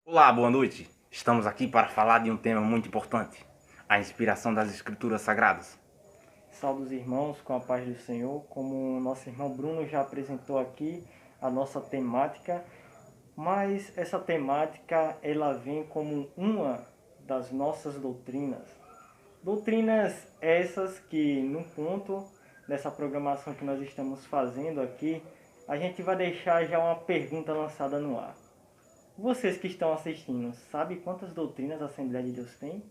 Olá, boa noite. Estamos aqui para falar de um tema muito importante, a inspiração das Escrituras Sagradas. Salve os irmãos, com a paz do Senhor. Como o nosso irmão Bruno já apresentou aqui a nossa temática, mas essa temática ela vem como uma das nossas doutrinas. Doutrinas essas que no ponto dessa programação que nós estamos fazendo aqui, a gente vai deixar já uma pergunta lançada no ar. Vocês que estão assistindo, sabem quantas doutrinas a Assembleia de Deus tem?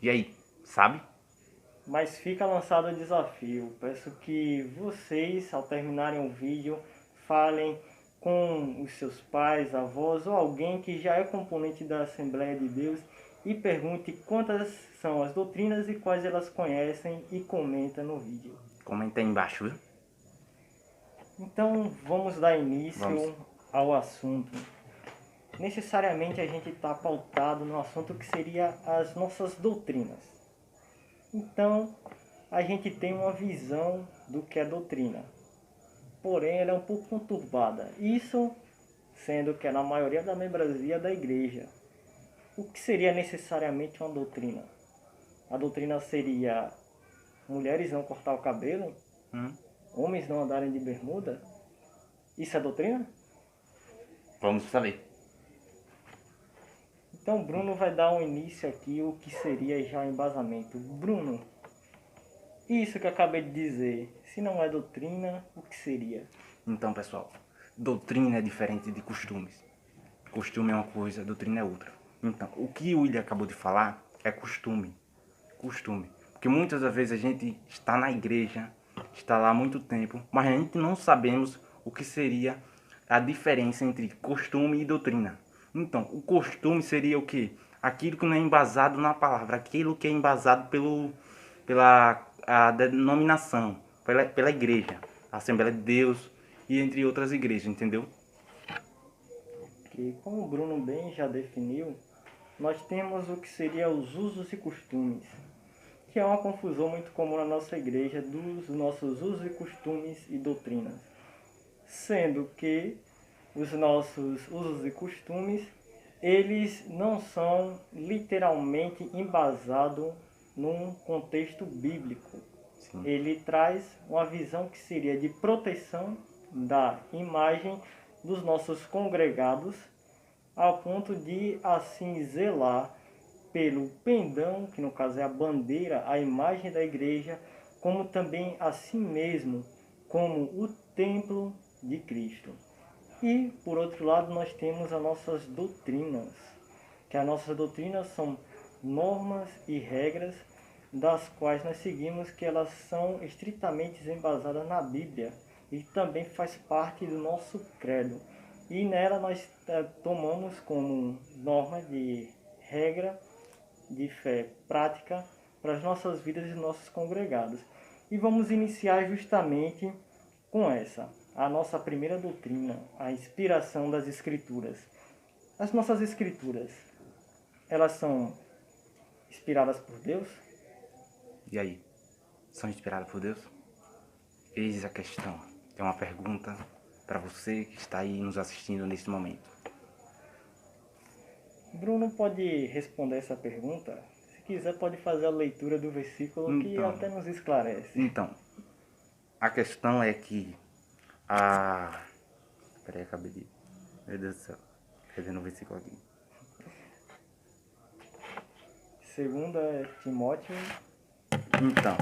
E aí, sabe? Mas fica lançado o desafio. Peço que vocês, ao terminarem o vídeo, falem com os seus pais, avós ou alguém que já é componente da Assembleia de Deus e pergunte quantas são as doutrinas e quais elas conhecem e comenta no vídeo. Comenta aí embaixo, viu? Então vamos dar início Vamos. ao assunto. Necessariamente a gente está pautado no assunto que seria as nossas doutrinas. Então, a gente tem uma visão do que é doutrina. Porém, ela é um pouco conturbada. Isso sendo que é na maioria da membresia da igreja. O que seria necessariamente uma doutrina? A doutrina seria mulheres não cortar o cabelo, homens não andarem de bermuda. Isso é doutrina? Vamos saber. Então, Bruno vai dar um início aqui, o que seria já o embasamento. Bruno, isso que eu acabei de dizer, se não é doutrina, o que seria? Então, pessoal, doutrina é diferente de costumes. Costume é uma coisa, doutrina é outra. Então, o que o William acabou de falar é costume. Costume. Porque muitas das vezes a gente está na igreja, está lá há muito tempo, mas a gente não sabemos o que seria a diferença entre costume e doutrina. Então, o costume seria o quê? Aquilo que não é embasado na palavra, aquilo que é embasado pela a denominação, pela igreja, a Assembleia de Deus e entre outras igrejas, entendeu? Que, como o Bruno bem já definiu, nós temos o que seria os usos e costumes, que é uma confusão muito comum na nossa igreja dos nossos usos e costumes e doutrinas. Sendo que os nossos usos e costumes, eles não são literalmente embasados num contexto bíblico. Sim. Ele traz uma visão que seria de proteção da imagem dos nossos congregados, ao ponto de assim zelar pelo pendão, que no caso é a bandeira, a imagem da igreja, como também a si mesmo, como o templo de Cristo. E, por outro lado, nós temos as nossas doutrinas, que as nossas doutrinas são normas e regras das quais nós seguimos, que elas são estritamente embasadas na Bíblia e também faz parte do nosso credo. E nela nós tomamos como norma de regra de fé prática para as nossas vidas e nossos congregados. E vamos iniciar justamente com essa, a nossa primeira doutrina, a inspiração das Escrituras. As nossas Escrituras, elas são inspiradas por Deus? E aí? São inspirados por Deus? Eis a questão. É uma pergunta para você que está aí nos assistindo nesse momento. Bruno pode responder essa pergunta? Se quiser, pode fazer a leitura do versículo que Então, até nos esclarece. Então, a questão é que a... Peraí, acabei de... Meu Deus do céu. Perdendo o versículo aqui. Segunda Timóteo Então,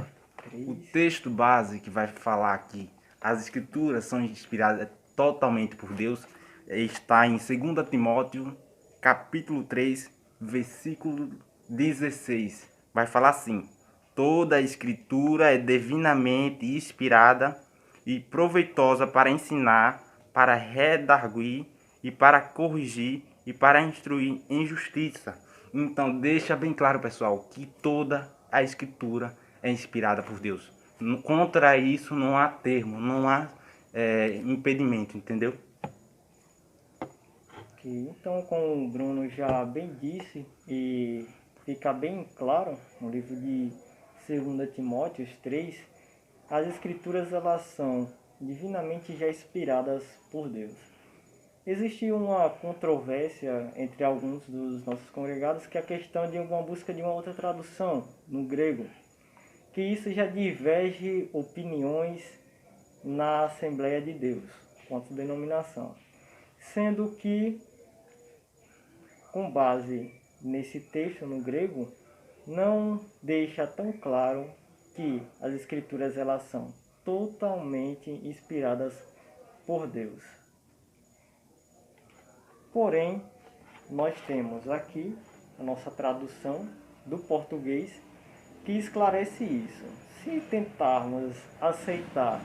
3. o texto base que vai falar aqui, as escrituras são inspiradas totalmente por Deus, está em 2 Timóteo, capítulo 3, versículo 16. Vai falar assim: toda a escritura é divinamente inspirada e proveitosa para ensinar, para redarguir e para corrigir e para instruir em justiça. Então deixa bem claro, pessoal, que toda a escritura é inspirada por Deus. Contra isso não há termo, não há impedimento, entendeu? Então, como o Bruno já bem disse, e fica bem claro no livro de 2 Timóteo 3, as escrituras elas são divinamente já inspiradas por Deus. existe uma controvérsia entre alguns dos nossos congregados que é a questão de uma busca de uma outra tradução no grego, que isso já diverge opiniões na Assembleia de Deus, quanto denominação, sendo que, com base nesse texto no grego, não deixa tão claro que as escrituras elas são totalmente inspiradas por Deus. Porém, nós temos aqui a nossa tradução do português que esclarece isso. Se tentarmos aceitar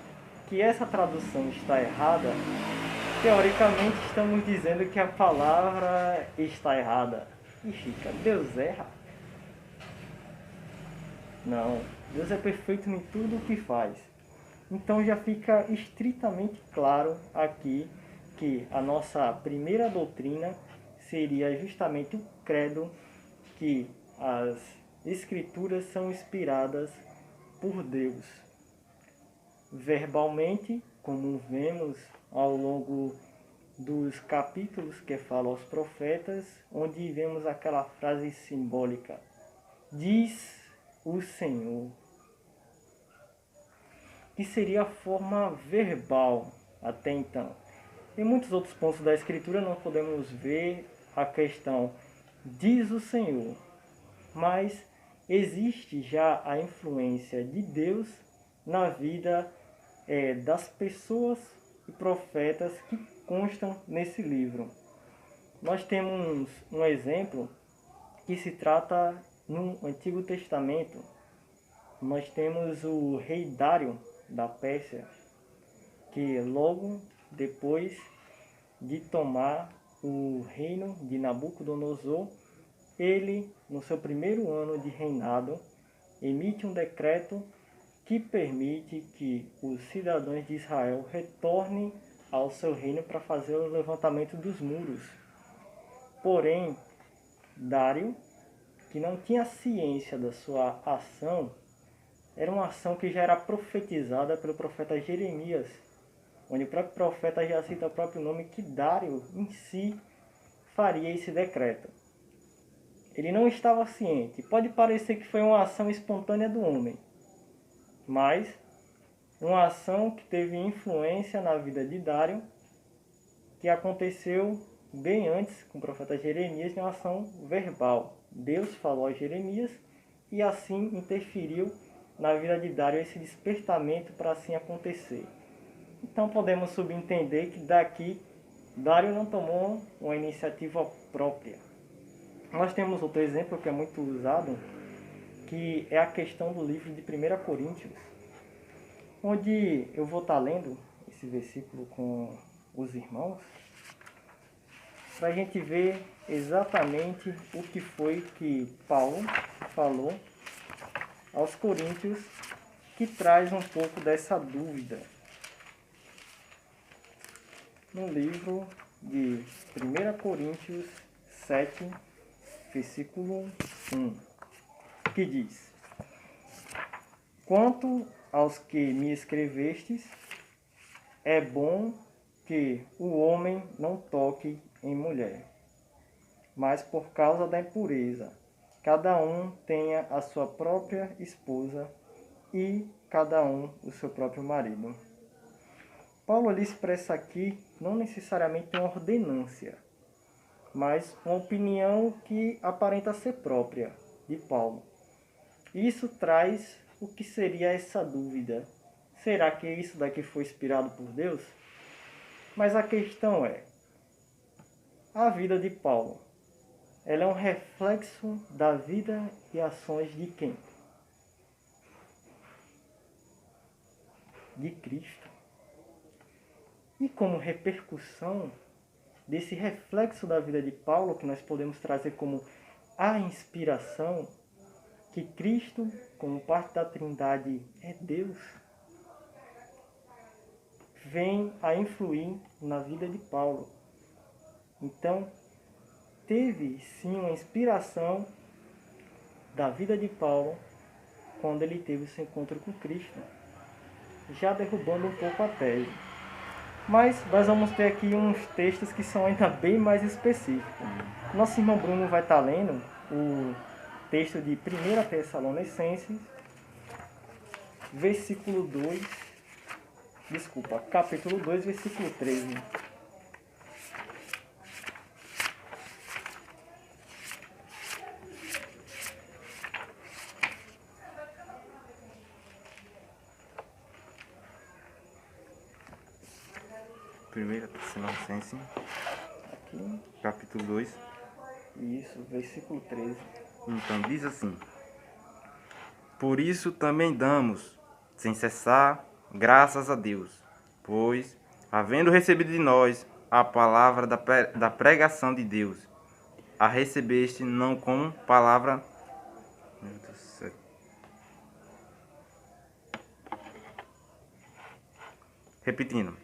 que essa tradução está errada, teoricamente estamos dizendo que a palavra está errada. E fica, Deus erra? Não, Deus é perfeito em tudo o que faz. Então já fica estritamente claro aqui que a nossa primeira doutrina seria justamente o credo que as escrituras são inspiradas por Deus. Verbalmente, como vemos ao longo dos capítulos que falam aos profetas, onde vemos aquela frase simbólica: diz o Senhor, que seria a forma verbal até então. Em muitos outros pontos da Escritura nós podemos ver a questão diz o Senhor, mas existe já a influência de Deus na vida das pessoas e profetas que constam nesse livro. Nós temos um exemplo que se trata no Antigo Testamento. Nós temos o rei Dário da Pérsia, que logo depois de tomar o reino de Nabucodonosor, ele, no seu primeiro ano de reinado, emite um decreto que permite que os cidadãos de Israel retornem ao seu reino para fazer o levantamento dos muros. Porém, Dário, que não tinha ciência da sua ação, era uma ação que já era profetizada pelo profeta Jeremias, onde o próprio profeta já cita o próprio nome que Dário em si faria esse decreto. Ele não estava ciente. Pode parecer que foi uma ação espontânea do homem, mas uma ação que teve influência na vida de Dário, que aconteceu bem antes com o profeta Jeremias, uma ação verbal. Deus falou a Jeremias e assim interferiu na vida de Dário esse despertamento para assim acontecer. Então podemos subentender que daqui Dário não tomou uma iniciativa própria. Nós temos outro exemplo que é muito usado, que é a questão do livro de 1 Coríntios, onde eu vou estar lendo esse versículo com os irmãos, para a gente ver exatamente o que foi que Paulo falou aos Coríntios, que traz um pouco dessa dúvida. No livro de 1 Coríntios 7, versículo 1, que diz: quanto aos que me escrevestes, é bom que o homem não toque em mulher, mas por causa da impureza, cada um tenha a sua própria esposa e cada um o seu próprio marido. Paulo lhe expressa aqui não necessariamente uma ordenância, mas uma opinião que aparenta ser própria de Paulo. Isso traz o que seria essa dúvida. Será que isso daqui foi inspirado por Deus? Mas a questão é, a vida de Paulo, ela é um reflexo da vida e ações de quem? De Cristo. E como repercussão desse reflexo da vida de Paulo, que nós podemos trazer como a inspiração, que Cristo, como parte da Trindade, é Deus, vem a influir na vida de Paulo. Então, teve sim uma inspiração da vida de Paulo quando ele teve esse encontro com Cristo, já derrubando um pouco a tese. Mas nós vamos ter aqui uns textos que são ainda bem mais específicos. Nosso irmão Bruno vai estar lendo o texto de 1 Tessalonicenses, versículo 2, desculpa, capítulo 2, versículo 13. Primeira Tessalonicenses, Aqui, capítulo 2. isso, versículo 13. Então diz assim: Por isso também damos, sem cessar, graças a Deus, pois, havendo recebido de nós a palavra da pregação de Deus, a recebeste não como palavra. Meu Deus do céu. Repetindo.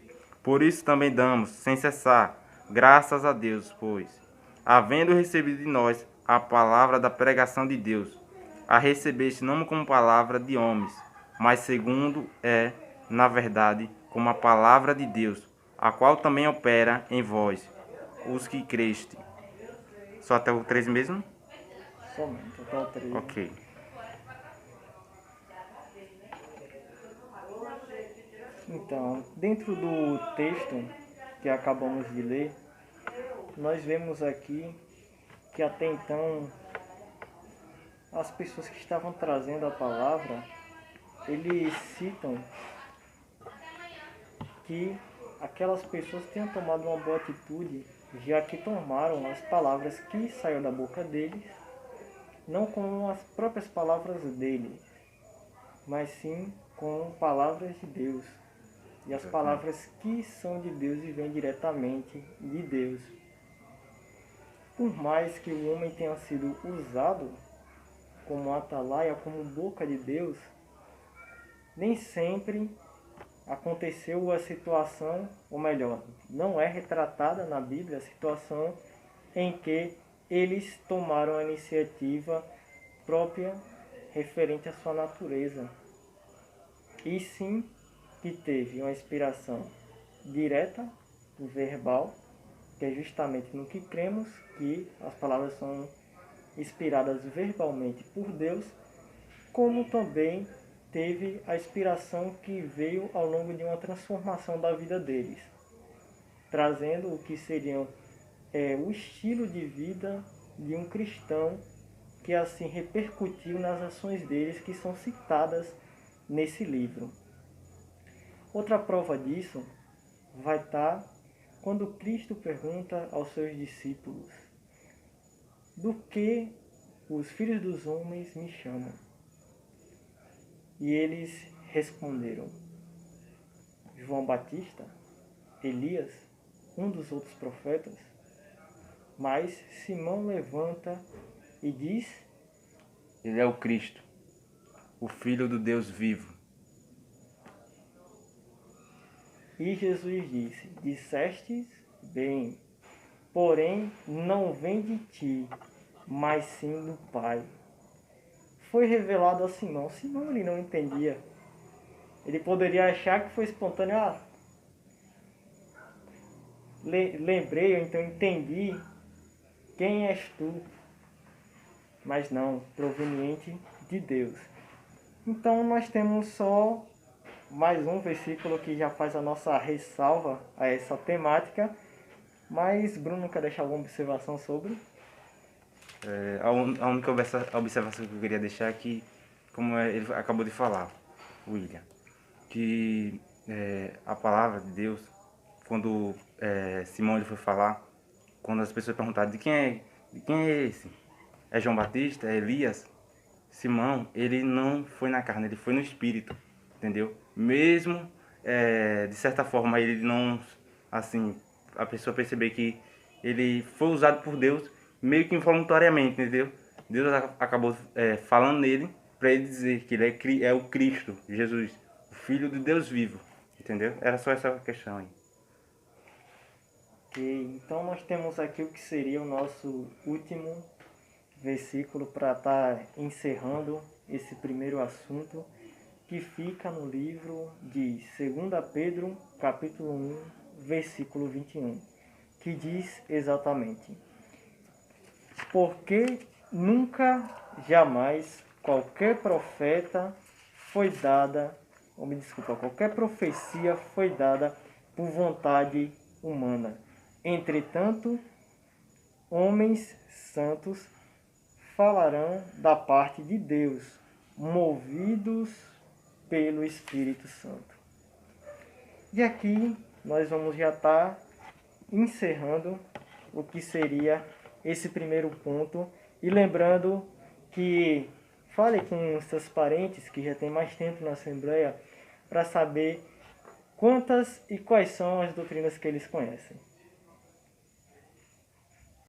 Por isso também damos, sem cessar, graças a Deus, pois, havendo recebido de nós a palavra da pregação de Deus, a recebeste não como palavra de homens, mas segundo é, na verdade, como a palavra de Deus, a qual também opera em vós, os que creste. Só até o 13 mesmo? Somente, até o 13. Ok. Então, dentro do texto que acabamos de ler, nós vemos aqui que até então as pessoas que estavam trazendo a palavra, eles citam que aquelas pessoas tenham tomado uma boa atitude, já que tomaram as palavras que saíram da boca deles, não com as próprias palavras deles, mas sim com palavras de Deus. E as palavras que são de Deus e vêm diretamente de Deus. Por mais que o homem tenha sido usado como atalaia, como boca de Deus, nem sempre aconteceu a situação, ou melhor, não é retratada na Bíblia a situação em que eles tomaram a iniciativa própria referente à sua natureza. E sim que teve uma inspiração direta, verbal, que é justamente no que cremos, que as palavras são inspiradas verbalmente por Deus, como também teve a inspiração que veio ao longo de uma transformação da vida deles, trazendo o que seriam o estilo de vida de um cristão que assim repercutiu nas ações deles que são citadas nesse livro. Outra prova disso vai estar quando Cristo pergunta aos seus discípulos: do que os filhos dos homens me chamam? E eles responderam: João Batista, Elias, um dos outros profetas. Mas Simão levanta e diz: Ele é o Cristo, o Filho do Deus vivo. E Jesus disse: dissestes bem, porém não vem de ti, mas sim do Pai. Foi revelado a Simão. Simão ele não entendia. Ele poderia achar que foi espontâneo. Lembrei, ou então entendi quem és tu. Mas não, proveniente de Deus. Então nós temos só mais um versículo que já faz a nossa ressalva a essa temática. Mas Bruno quer deixar alguma observação sobre? A única observação que eu queria deixar é que, como ele acabou de falar, William, que a palavra de Deus, quando Simão ele foi falar, quando as pessoas perguntaram de quem é esse? É João Batista? É Elias? Simão, ele não foi na carne, ele foi no espírito, entendeu? Mesmo, de certa forma, ele não, assim, a pessoa perceber que ele foi usado por Deus meio que involuntariamente, entendeu? Deus acabou falando nele para ele dizer que ele é o Cristo, Jesus, o Filho de Deus vivo, entendeu? Era só essa questão aí. Ok, então nós temos aqui o que seria o nosso último versículo para estar encerrando esse primeiro assunto, que fica no livro de 2 Pedro, capítulo 1, versículo 21, que diz exatamente: porque nunca, jamais, qualquer profeta foi dada, ou me desculpa, qualquer profecia foi dada por vontade humana. Entretanto, homens santos falarão da parte de Deus, movidos pelo Espírito Santo. E aqui nós vamos já estar encerrando o que seria esse primeiro ponto. E lembrando que fale com seus parentes que já tem mais tempo na Assembleia para saber quantas e quais são as doutrinas que eles conhecem.